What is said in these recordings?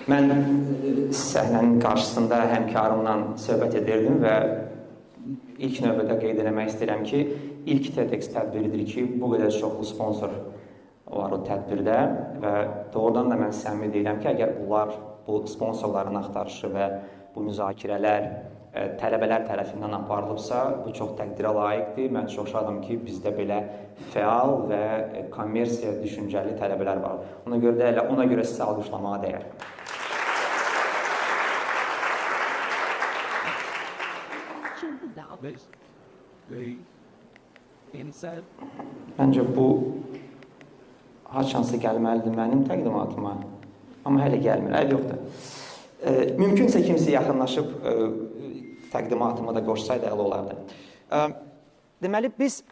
Mən səhnənin qarşısında həmkarımla söhbət edirdim və ilk növbədə qeyd eləmək istəyirəm ki, ilk TEDx tədbiridir ki, bu qədər çoxlu sponsor var o tədbirdə və doğrudan da mən səmimi deyirəm ki, əgər bu sponsorların axtarışı və bu müzakirələr tələbələr tərəfindən aparılıbsa, bu çox təqdirə layiqdir. Mən çox şadam ki, bizdə belə fəal və kommersiya düşüncəli tələbələr var. Ona görə sizə alqışlamağa dəyər. Məncə bu haçansı gəlməlidir mənim təqdimatıma, amma hələ gəlmir, əl yoxdur. Mümkünsə kimsə yaxınlaşıb təqdimatımı da qoşsaydı ələ olardı. Deməli, biz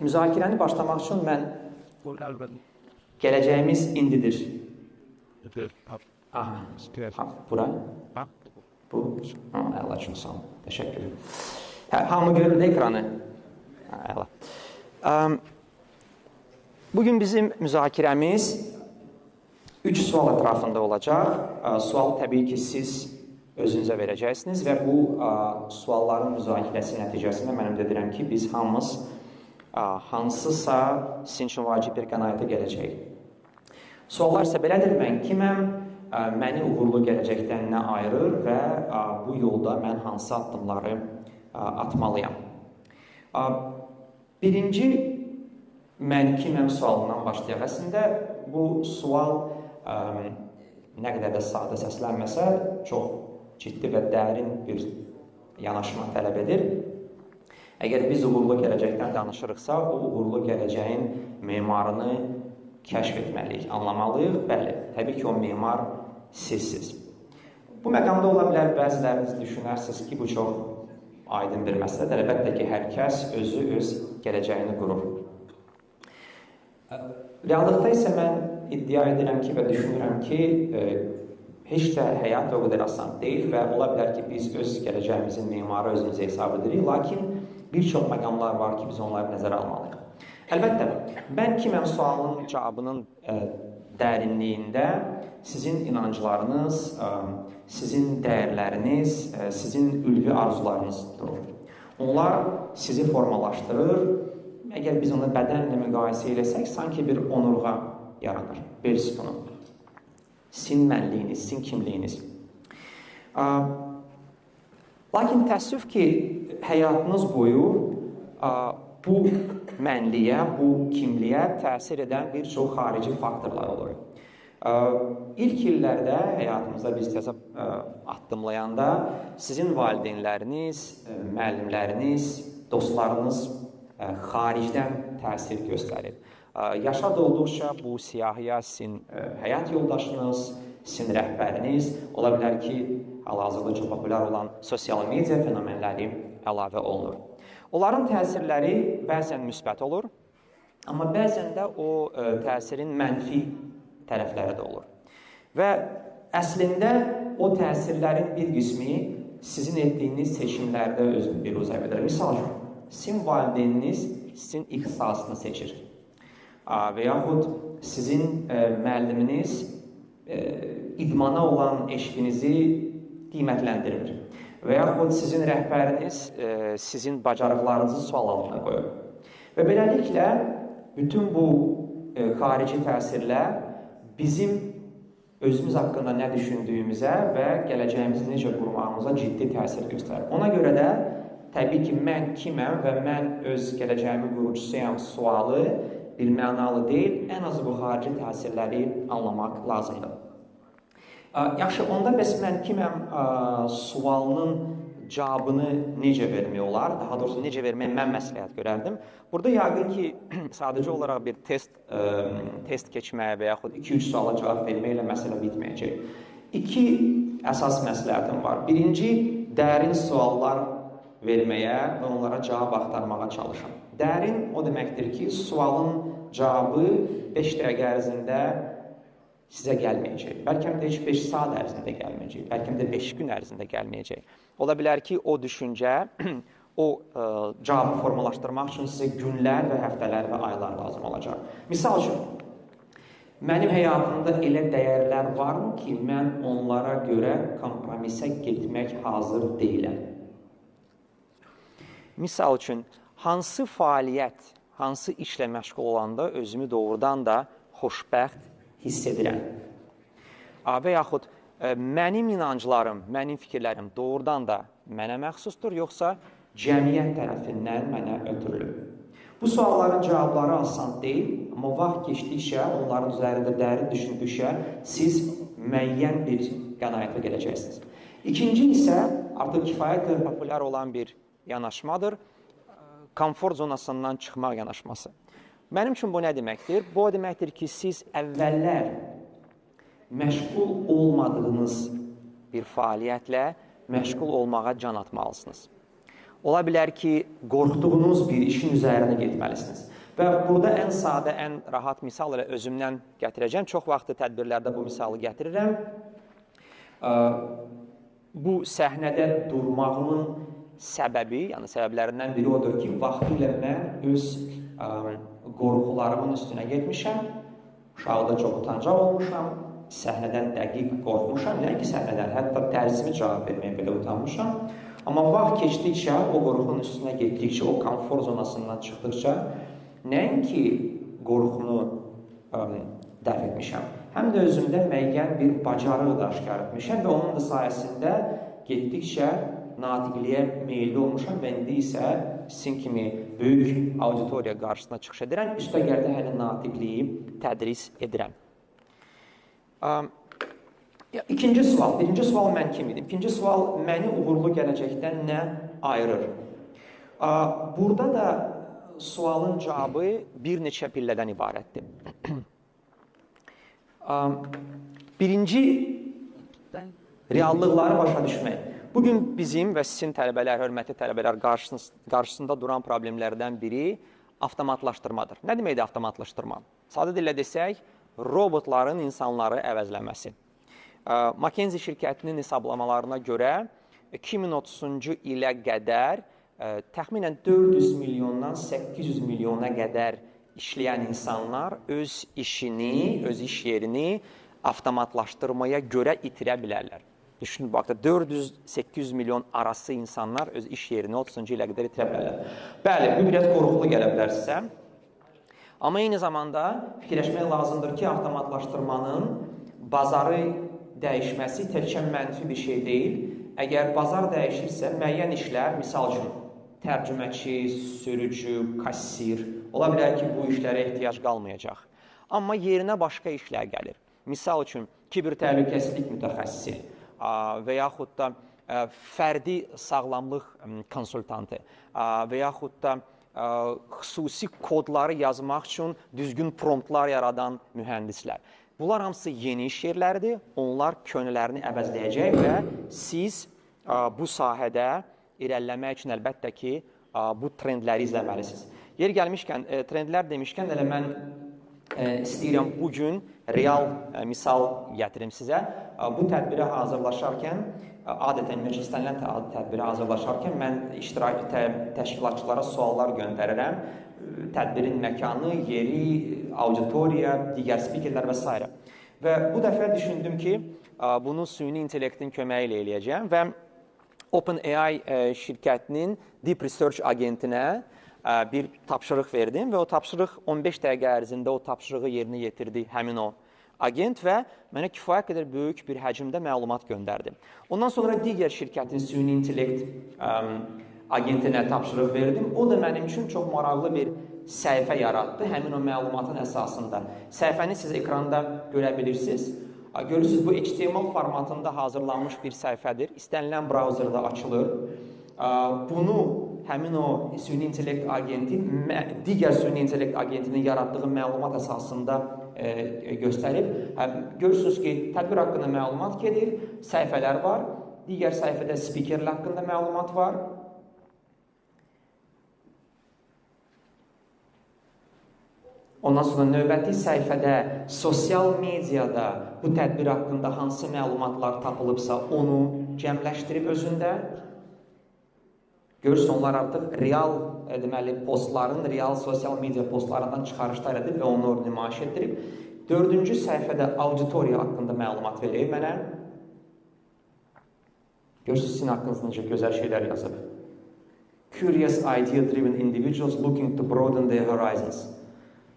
müzakirəni başlamaq üçün mən gələcəyimiz indidir. Bura? Bu? Əla üçün sağ olun. Təşəkkür ederim. Hamı görür də ekranı? Əla. Bugün bizim müzakirəmiz 3 sual ətrafında olacaq. Sual təbii ki, siz özünüzə verəcəksiniz və bu sualların müzakirəsi nəticəsində mən deyirəm ki, biz hamımız hansısa sizin üçün vacib bir qənaətə gələcəyik. Suallar isə belədir, mən kiməm, məni uğurlu gələcəkdən nə ayırır və bu yolda mən hansı addımları atmalıyam. Birinci, mən kiməm sualından başlayaq. Əslində, bu sual nə qədər də sadə səslənməsə, çox ciddi və dərin bir yanaşma tələb edir. Əgər biz uğurlu gələcəkdən danışırıqsa, o uğurlu gələcəyin memarını kəşf etməliyik, anlamalıyıq. Bəli, təbii ki, o memar sizsiz. Bu məqamda ola bilər, bəziləriniz düşünərsiniz ki, bu çox aydın bir məsələdir. Əlbəttə ki, hər kəs özü öz gələcəyini qurur. Reallıqda isə mən iddia edirəm ki və düşünürəm ki, heç də həyat o qədər asan deyil və ola bilər ki, biz öz gələcəyimizin memarı özümüzə hesab edirik, lakin bir çox məqamlar var ki, biz onları nəzərə almalıyıq. Əlbəttə, mən kiməm sualının cavabının dərinliyində sizin inanclarınız, sizin dəyərləriniz, sizin ülvi arzularınız durur. Onlar sizi formalaşdırır. Əgər biz onu bədənlə müqayisə eləsək, sanki bir onurğa yaradır, bel sütunu. Sizin mənliyiniz, sizin kimliyiniz. Lakin təəssüf ki, həyatınız boyu bu mənliyə, bu kimliyə təsir edən bir çox xarici faktorlar olur. İlk illərdə həyatımızda biz təzə addımlayanda sizin valideynləriniz, müəllimləriniz, dostlarınız xaricdən təsir göstərir. Yaşa dolduqca bu siyahıya sizin həyat yoldaşınız, sizin rəhbəriniz, ola bilər ki, hal-hazırda çox populyar olan sosial media fenomenləri əlavə olunur. Onların təsirləri bəzən müsbət olur, amma bəzən də o təsirin mənfi tərəfləri də olur. Və əslində o təsirlərin bir qismi sizin etdiyiniz seçimlərdə özünü biruzə edir. Misal üçün, sizin valideyniniz sizin ixtisasını seçir və yaxud sizin müəlliminiz idmana olan eşqinizi qiymətləndirir və yaxud sizin rəhbəriniz sizin bacarıqlarınızı sual altına qoyur. Və beləliklə, bütün bu xarici təsirlər bizim özümüz haqqında nə düşündüyümüzə və gələcəyimizi necə qurmağımıza ciddi təsir göstərir. Ona görə də təbii ki, mən kiməm və mən öz gələcəyimi qurucusuyam sualı bilmənalı deyil, ən azı bu xarici təsirləri anlamaq lazımdır. Yaxşı, onda bəs mən kiməm sualının cavabını necə vermək olar? Daha doğrusu, necə vermək mən məsləhət görərdim. Burada yəqin ki, sadəcə olaraq bir test keçməyə və yaxud 2-3 suala cavab verməklə məsələ bitməyəcək. 2 əsas məsləhətim var. Birinci, dərin suallar verməyə və onlara cavab axtarmağa çalışın. Dərin o deməkdir ki, sualın cavabı 5 dəqiqə ərzində sizə gəlməyəcək. Bəlkə də heç 5 saat ərzində gəlməyəcək. Bəlkə də 5 gün ərzində gəlməyəcək. Ola bilər ki, o düşüncə, o cavabı formalaşdırmaq üçün sizə günlər və həftələr və aylar lazım olacaq. Misal üçün, Mənim həyatımda elə dəyərlər varmı ki, mən onlara görə kompromisə getmək hazır deyiləm? Misal üçün, hansı fəaliyyət, hansı işlə məşğul olanda özümü doğrudan da xoşbəxt hiss edirəm? Və yaxud mənim inanclarım, mənim fikirlərim doğrudan da mənə məxsusdur, yoxsa cəmiyyət tərəfindən mənə ötürülür? Bu sualların cavabları asan deyil, amma vaxt keçdikcə, onların üzərində dərin düşündükcə siz müəyyən bir qənaətə gələcəksiniz. İkinci isə artıq kifayət qədər populyar olan bir yanaşmadır, komfort zonasından çıxmaq yanaşması. Mənim üçün bu nə deməkdir? Bu o deməkdir ki, siz əvvəllər məşğul olmadığınız bir fəaliyyətlə məşğul olmağa can atmalısınız. Ola bilər ki, qorxduğunuz bir işin üzərinə getməlisiniz. Və burada ən sadə, ən rahat misal ilə özümdən gətirəcəm. Çox vaxtı tədbirlərdə bu misalı gətirirəm. Bu səhnədə durmağımın səbəbi, yəni səbəblərindən biri odur ki, vaxtilə mən öz qorxularımın üstünə getmişəm. Uşaqda çox utancaq olmuşam. Səhnədən dəqiq qorxmuşam. Nəinki səhnədən, hətta dərsimi cavab verməyə belə utanmışam. Amma vaxt keçdikcə, o qorxunun üstünə getdikcə, o konfor zonasından çıxdıqca, nəinki qorxunu dəf etmişəm, həm də özümdə müəyyən bir bacarıq da aşkar etmişəm və onun da sayəsində getdikcə natiqliyə meyilli olmuşam və indi isə sizin kimi böyük auditoriya qarşısına çıxış edirəm, üstəgəl də hələ natiqliyi tədris edirəm. İkinci sual, birinci sual mən kim idim? İkinci sual, məni uğurlu gələcəkdən nə ayırır? Burada da sualın cavabı bir neçə pillədən ibarətdir. Birinci, reallıqları başa düşmək. Bugün bizim və sizin tələbələr, hörmətli tələbələr qarşısında duran problemlərdən biri avtomatlaşdırmadır. Nə deməkdir avtomatlaşdırma? Sadə dillə desək, robotların insanları əvəzləməsi. McKinsey şirkətinin hesablamalarına görə 2030-cu ilə qədər təxminən 400 milyondan 800 milyona qədər işləyən insanlar öz işini, öz iş yerini avtomatlaşdırmaya görə itirə bilərlər. Düşünün, bu haqda 400-800 milyon arası insanlar öz iş yerini 30-cu ilə qədər itirə bilərlər. Bəli, bu biraz qorxulu gələ bilər sizə. Amma eyni zamanda fikirləşmək lazımdır ki, avtomatlaşdırmanın bazarı dəyişməsi təkcə mənfi bir şey deyil. Əgər bazar dəyişirsə, müəyyən işlər, misal üçün, tərcüməçi, sürücü, kassir, ola bilər ki, bu işlərə ehtiyac qalmayacaq. Amma yerinə başqa işlər gəlir. Misal üçün, kibertəhlükəsizlik mütəxəssisi və yaxud da fərdi sağlamlıq konsultantı və yaxud da xüsusi kodları yazmaq üçün düzgün promptlar yaradan mühəndislər. Bunlar hamısı yeni iş yerləridir, onlar könüllərini əvəzləyəcək və siz bu sahədə irəliləmək üçün əlbəttə ki, bu trendləri izləməlisiniz. Yer gəlmişkən, trendlər demişkən, elə mən istəyirəm bugün real misal gətirim sizə. Bu tədbirə hazırlaşarkən, adətən istənilən tədbirə hazırlaşarkən mən iştirakçı təşkilatçılara suallar göndərirəm. Tədbirin məkanı, yeri, auditoriya, digər spikerlər və s. Və bu dəfə düşündüm ki, bunu süni intellektin köməyi ilə eləyəcəm və OpenAI şirkətinin Deep Research agentinə bir tapşırıq verdim və o tapşırıq 15 dəqiqə ərzində o tapşırığı yerinə yetirdi həmin o agent və mənə kifayət qədər böyük bir həcmdə məlumat göndərdi. Ondan sonra digər şirkətin süni intellekt agentinə tapşırıq verdim. O da mənim üçün çox maraqlı bir səhifə yaratdı, həmin o məlumatın əsasında. Səhifəni siz ekranda görə bilirsiniz. Görürsünüz, bu HTML formatında hazırlanmış bir səhifədir. İstənilən brauzerdə açılır. Bunu həmin o süni intellekt agenti, digər süni intellekt agentinin yaratdığı məlumat əsasında göstərib. Görürsünüz ki, tədbir haqqında məlumat gedir, səhifələr var. Digər səhifədə spikerlər haqqında məlumat var. Ondan sonra növbəti səhifədə sosial mediada bu tədbir haqqında hansı məlumatlar tapılıbsa, onu cəmləşdirib özündə. Görürsünüz, onlar artıq real deməli, postların, real sosial media postlarından çıxarışlar edib və onu nümayiş etdirib. 4-cü səhifədə auditoriya haqqında məlumat verir mənə. Görürsünüz, sizin haqqınızda necə gözəl şeylər yazıb. Curious idea-driven individuals looking to broaden their horizons.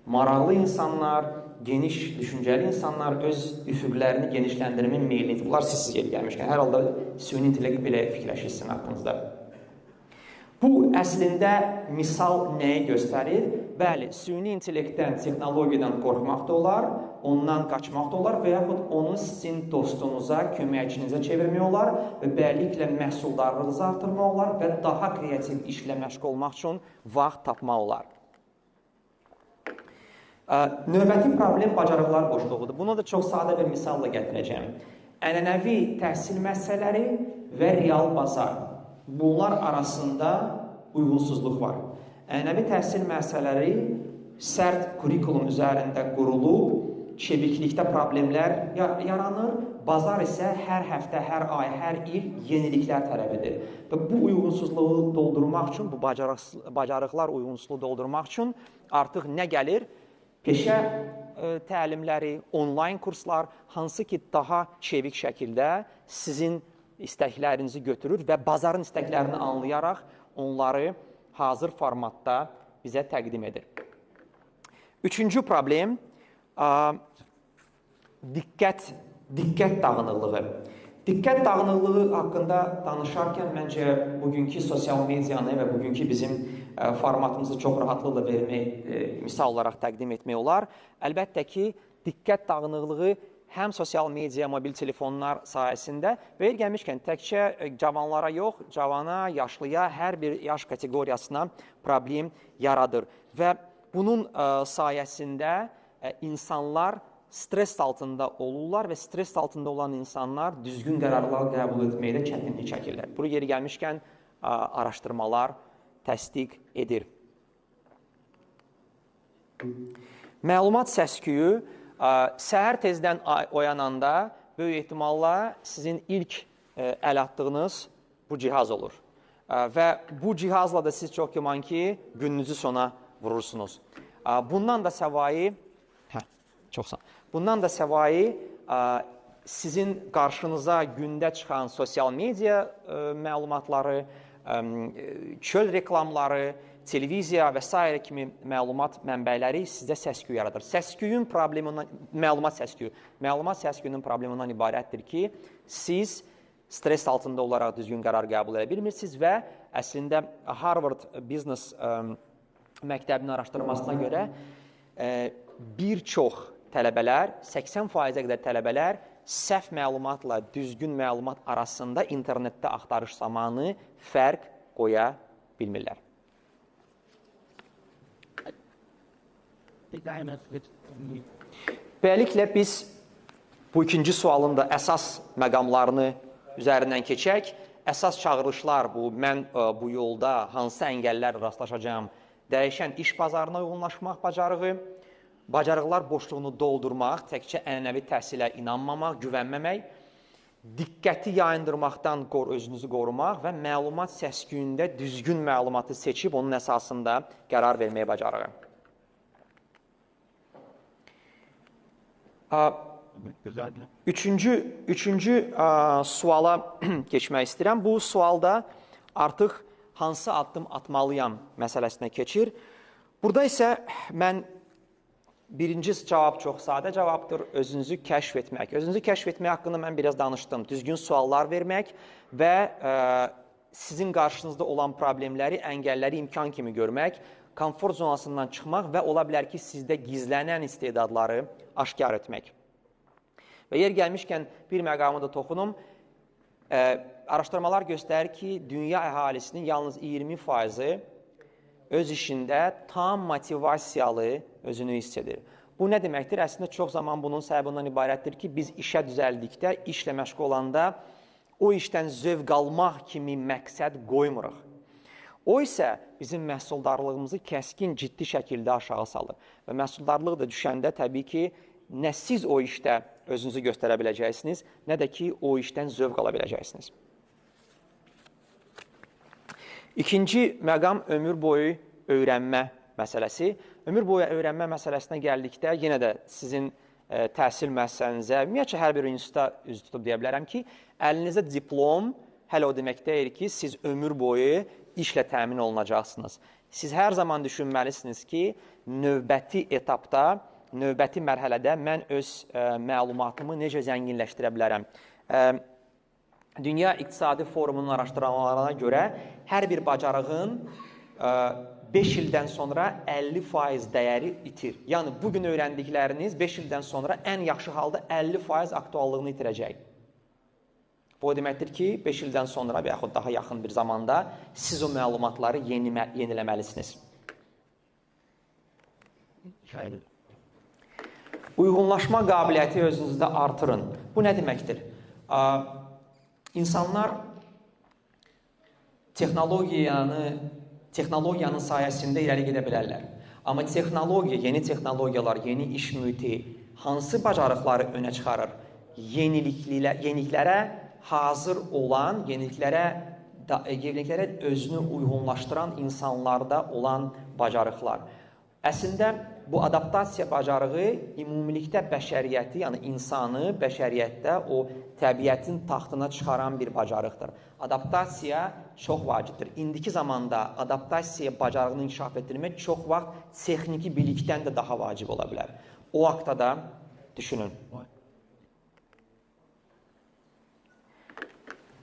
Maraqlı insanlar, geniş düşüncəli insanlar öz üfüqlərini genişləndirmə meylini. Bunlar siz yeri gəlmişkən. Hər halda süni intellekt belə fikirləşir sizin haqqınızda. Bu, əslində misal nəyi göstərir? Bəli, süni intellektdən, texnologiyadan qorxmaq da olar, ondan qaçmaq da olar və yaxud onu sizin dostunuza, köməkçinizə çevirmək olar və beləliklə məhsuldarlığınızı artırmaq olar və daha kreativ işlə məşğul olmaq üçün vaxt tapmaq olar. Növbəti problem bacarıqlar boşluğudur. Bunu da çox sadə bir misalla gətirəcəm. Ənənəvi təhsil müəssisələri və real bazar. Bunlar arasında uyğunsuzluq var. Ənənəvi təhsil müəssisələri sərt kurikulum üzərində qurulub, çeviklikdə problemlər yaranır, bazar isə hər həftə, hər ay, hər il yeniliklər tələb edir. Və bu uyğunsuzluğu doldurmaq üçün, bu bacarıqlar uyğunsuzluğu doldurmaq üçün artıq nə gəlir? Peşə təlimləri, onlayn kurslar, hansı ki daha çevik şəkildə sizin istəklərinizi götürür və bazarın istəklərini anlayaraq onları hazır formatda bizə təqdim edir. Üçüncü problem diqqət dağınıqlığı. Diqqət dağınıqlığı haqqında danışarkən məncə bugünkü sosial medianı və bugünkü bizim formatımızı çox rahatlıqla vermək, misal olaraq təqdim etmək olar. Əlbəttə ki, diqqət dağınıqlığı həm sosial media, mobil telefonlar sayəsində və yer gəlmişkən təkcə cavanlara yox, cavana, yaşlıya, hər bir yaş kateqoriyasına problem yaradır. Və bunun sayəsində insanlar stres altında olurlar və stres altında olan insanlar düzgün qərarlar qəbul etməkdə çətinlik çəkirlər. Bunu yeri gəlmişkən araşdırmalar təsdiq edir. Məlumat səs-küyü səhər tezdən oyananda böyük ehtimalla sizin ilk əl atdığınız bu cihaz olur. Və bu cihazla da siz çox güman ki, gününüzü sona vurursunuz. Bundan da səvayi, sizin qarşınıza gündə çıxan sosial media məlumatları, çöl reklamları, televiziya və s. kimi məlumat mənbələri sizdə səs-küy yaradır. Məlumat səs-küyünün problemindən ibarətdir ki, siz stres altında olaraq düzgün qərar qəbul edə bilmirsiniz və əslində Harvard Business məktəbinin araşdırmasına görə bir çox tələbələr, 80%-ə qədər tələbələr səhv məlumatla düzgün məlumat arasında internetdə axtarış zamanı fərq qoya bilmirlər. Beləliklə, biz bu ikinci sualın da əsas məqamlarını üzərindən keçək. Əsas çağırışlar bu, mən bu yolda hansı əngəllər rastlaşacağım, dəyişən iş bazarına uyğunlaşmaq bacarığı, bacarıqlar boşluğunu doldurmaq, təkcə ənənəvi təhsilə inanmamaq, güvənməmək, diqqəti yayındırmaqdan özünüzü qorumaq və məlumat səs-küyündə düzgün məlumatı seçib onun əsasında qərar verməyə bacarığı. Üçüncü suala keçmək istəyirəm. Bu sualda artıq hansı addım atmalıyam məsələsinə keçir. Burada isə mən birinci cavab çox sadə cavabdır. Özünüzü kəşf etmək. Özünüzü kəşf etmək haqqında mən biraz danışdım. Düzgün suallar vermək və sizin qarşınızda olan problemləri, əngəlləri imkan kimi görmək, konfor zonasından çıxmaq və ola bilər ki, sizdə gizlənən istedadları aşkar etmək. Və yer gəlmişkən bir məqamı da toxunum. Araşdırmalar göstərir ki, dünya əhalisinin yalnız 20%-i öz işində tam motivasiyalı özünü hiss edir. Bu nə deməkdir? Əslində çox zaman bunun səbəbindən ibarətdir ki, biz işə düzəldikdə, işlə məşğul olanda o işdən zövq almaq kimi məqsəd qoymuruq. O isə bizim məhsuldarlığımızı kəskin, ciddi şəkildə aşağı salır. Və məhsuldarlıq da düşəndə təbii ki, nə siz o işdə özünüzü göstərə biləcəksiniz, nə də ki, o işdən zövq ala biləcəksiniz. İkinci məqam ömür boyu öyrənmə məsələsi. Ömür boyu öyrənmə məsələsinə gəldikdə yenə də sizin təhsil müəssisənizə, ümumiyyətcə hər bir institutda üz tutub deyə bilərəm ki, əlinizdə diplom hələ o demək deyil ki, siz ömür boyu işlə təmin olunacaqsınız. Siz hər zaman düşünməlisiniz ki, növbəti etapda, növbəti mərhələdə mən öz məlumatımı necə zənginləşdirə bilərəm. Dünya İqtisadi Forumunun araşdırmalarına görə hər bir bacarığın 5 ildən sonra 50% dəyəri itir. Yəni, bugün öyrəndikləriniz 5 ildən sonra ən yaxşı halda 50% aktuallığını itirəcək. Bu o deməkdir ki, 5 ildən sonra və yaxud daha yaxın bir zamanda siz o məlumatları yeniləməlisiniz. Uyğunlaşma qabiliyyəti özünüzdə artırın. Bu nə deməkdir? İnsanlar texnologiyanın sayəsində irəli gedə bilərlər. Amma texnologiya, yeni texnologiyalar, yeni iş mühiti hansı bacarıqları önə çıxarır? Yeniliklərə hazır olan, yeniliklərə özünü uyğunlaşdıran insanlarda olan bacarıqlar. Əslində, bu adaptasiya bacarığı ümumilikdə bəşəriyyəti, yəni insanı bəşəriyyətdə o təbiətin taxtına çıxaran bir bacarıqdır. Adaptasiya çox vacibdir. İndiki zamanda adaptasiya bacarığını inkişaf etdirmək çox vaxt texniki bilikdən də daha vacib ola bilər. O haqda da düşünün.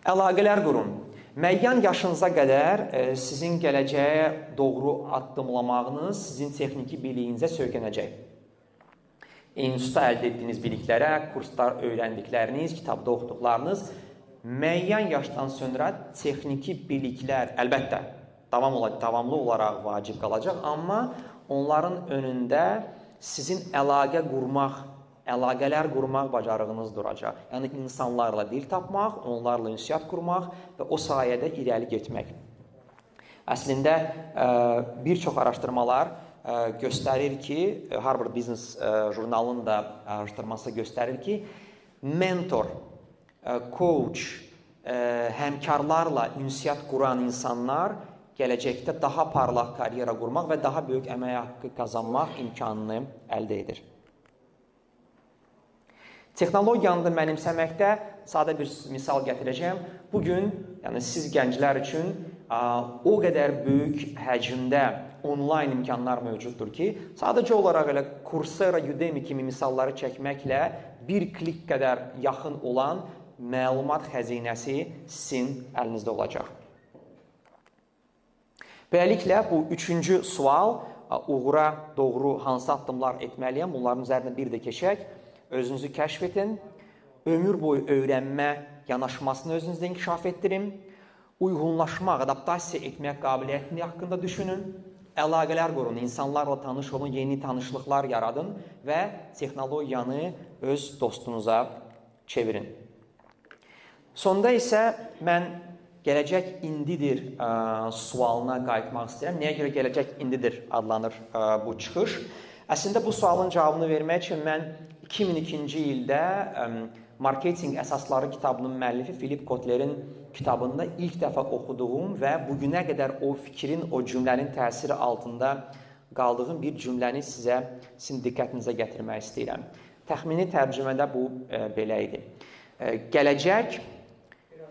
Əlaqələr qurun. Müəyyən yaşınıza qədər sizin gələcəyə doğru addımlamağınız sizin texniki biliyinizə söykənəcək. İnstitutda əldə etdiyiniz biliklərə, kurslar öyrəndikləriniz, kitabda oxuduqlarınız müəyyən yaşdan sonra texniki biliklər əlbəttə davamlı olaraq vacib qalacaq, amma onların önündə sizin əlaqələr qurmaq bacarığınız duracaq. Yəni, insanlarla dil tapmaq, onlarla ünsiyyət qurmaq və o sayədə irəli getmək. Əslində, bir çox araşdırmalar göstərir ki, Harvard Business jurnalının da araşdırması göstərir ki, mentor, coach, həmkarlarla ünsiyyət quran insanlar gələcəkdə daha parlaq karyera qurmaq və daha böyük əmək haqqı qazanmaq imkanını əldə edir. Texnologiyanı da mənimsəməkdə sadə bir misal gətirəcəm. Bugün, yəni siz gənclər üçün o qədər böyük həcmdə onlayn imkanlar mövcuddur ki, sadəcə olaraq elə Coursera, Udemy kimi misalları çəkməklə bir klik qədər yaxın olan məlumat xəzinəsi sizin əlinizdə olacaq. Beləliklə, bu üçüncü sual, uğura doğru hansı addımlar etməliyəm? Bunların üzərində bir də keçək. Özünüzü kəşf edin, ömür boyu öyrənmə yanaşmasını özünüzdə inkişaf etdirin, uyğunlaşmaq, adaptasiya etmək qabiliyyətini haqqında düşünün, əlaqələr qurun, insanlarla tanış olun, yeni tanışlıqlar yaradın və texnologiyanı öz dostunuza çevirin. Sonda isə mən gələcək indidir sualına qayıtmaq istəyirəm. Nəyə görə gələcək indidir adlanır bu çıxış? Əslində, bu sualın cavabını vermək üçün mən 2002-ci ildə Marketinq əsasları kitabının müəllifi Philip Kotlerin kitabında ilk dəfə oxuduğum və bugünə qədər o fikrin, o cümlənin təsiri altında qaldığım bir cümləni sizin diqqətinizə gətirmək istəyirəm. Təxmini tərcümədə bu belə idi. Gələcək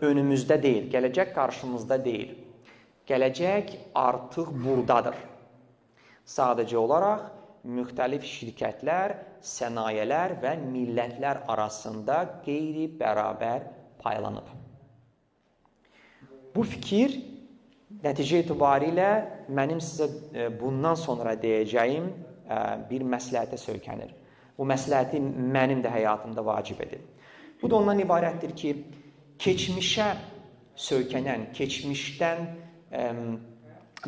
önümüzdə deyil, gələcək qarşımızda deyil. Gələcək artıq buradadır. Sadəcə olaraq müxtəlif şirkətlər, sənayələr və millətlər arasında qeyri-bərabər paylanıb. Bu fikir nəticə etibarilə mənim sizə bundan sonra deyəcəyim bir məsləhətə söykənir. Bu məsləhəti mənim də həyatımda vacib edir. Bu da ondan ibarətdir ki, keçmişə söykənən, keçmişdən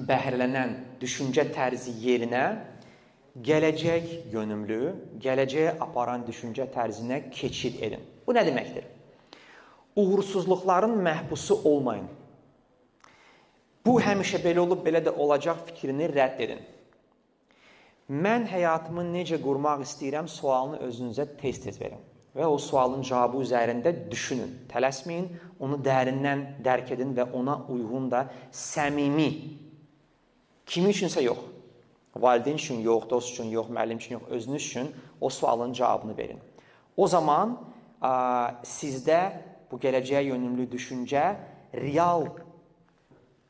bəhrələnən düşüncə tərzi yerinə gələcək yönümlü, gələcəyə aparan düşüncə tərzinə keçid edin. Bu nə deməkdir? Uğursuzluqların məhbusu olmayın. Bu həmişə belə olub, belə də olacaq fikrini rədd edin. Mən həyatımı necə qurmaq istəyirəm sualını özünüzə tez-tez verin. Və o sualın cavabı üzərində düşünün, tələsməyin, onu dərindən dərk edin və ona uyğun da səmimi, kimi üçünsə yox, valideyn üçün yox, dost üçün yox, müəllim üçün yox, özünüz üçün o sualın cavabını verin. O zaman sizdə bu gələcəyə yönümlü düşüncə real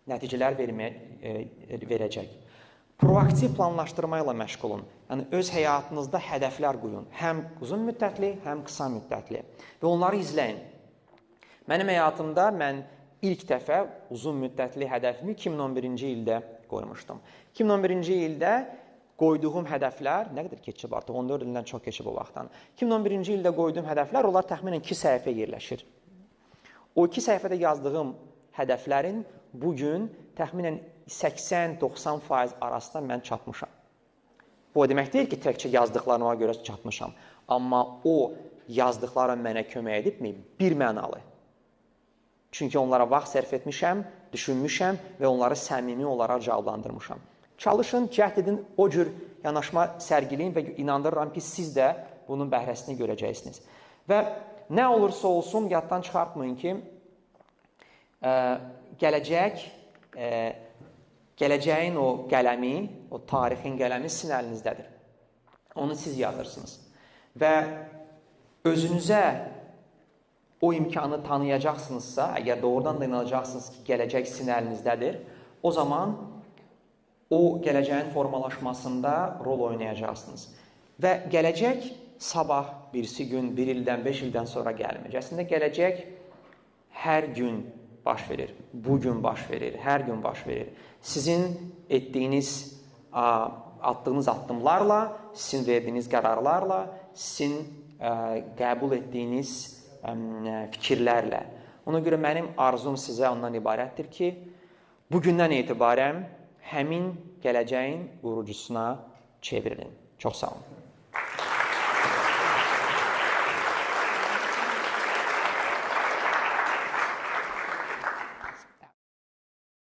nəticələr verəcək. Proaktiv planlaşdırma ilə məşğul olun. Yəni, öz həyatınızda hədəflər qoyun. Həm uzun müddətli, həm qısa müddətli. Və onları izləyin. Mənim həyatımda mən ilk dəfə uzun müddətli hədəfimi 2011-ci ildə qoymuşdum. 2011-ci ildə qoyduğum hədəflər, nə qədər keçib artıq, 14 ildən çox keçib o vaxtdan. 2011-ci ildə qoyduğum hədəflər, onlar təxminən 2 səhifə yerləşir. O 2 səhifədə yazdığım hədəflərin bugün təxminən 80-90% arasında mən çatmışam. Bu o demək deyil ki, təkcə yazdıqlarıma görə çatmışam. Amma o yazdıqlarım mənə kömək edibmi? Bir mənalı. Çünki onlara vaxt sərf etmişəm, düşünmüşəm və onları səmimi olaraq cavablandırmışam. Çalışın, cəhd edin, o cür yanaşma sərgiləyin və inandırıram ki, siz də bunun bəhrəsini görəcəksiniz. Və nə olursa olsun, yaddan çıxartmayın ki, gələcəyin o qələmi, o tarixin qələmi sizin əlinizdədir. Onu siz yazırsınız. Və özünüzə o imkanı tanıyacaqsınızsa, əgər doğrudan da inanacaqsınız ki, gələcək sizin əlinizdədir, o zaman o gələcəyin formalaşmasında rol oynayacaqsınız. Və gələcək sabah, birisi gün, 1 ildən, 5 ildən sonra gəlməyəcək. Əslində, gələcək hər gün baş verir, bugün baş verir, hər gün baş verir. Sizin etdiyiniz, attığınız addımlarla, sizin verdiyiniz qərarlarla, sizin qəbul etdiyiniz fikirlərlə. Ona görə mənim arzum sizə ondan ibarətdir ki, bugündən etibarən həmin gələcəyin qurucusuna çevrilin. Çox sağ olun.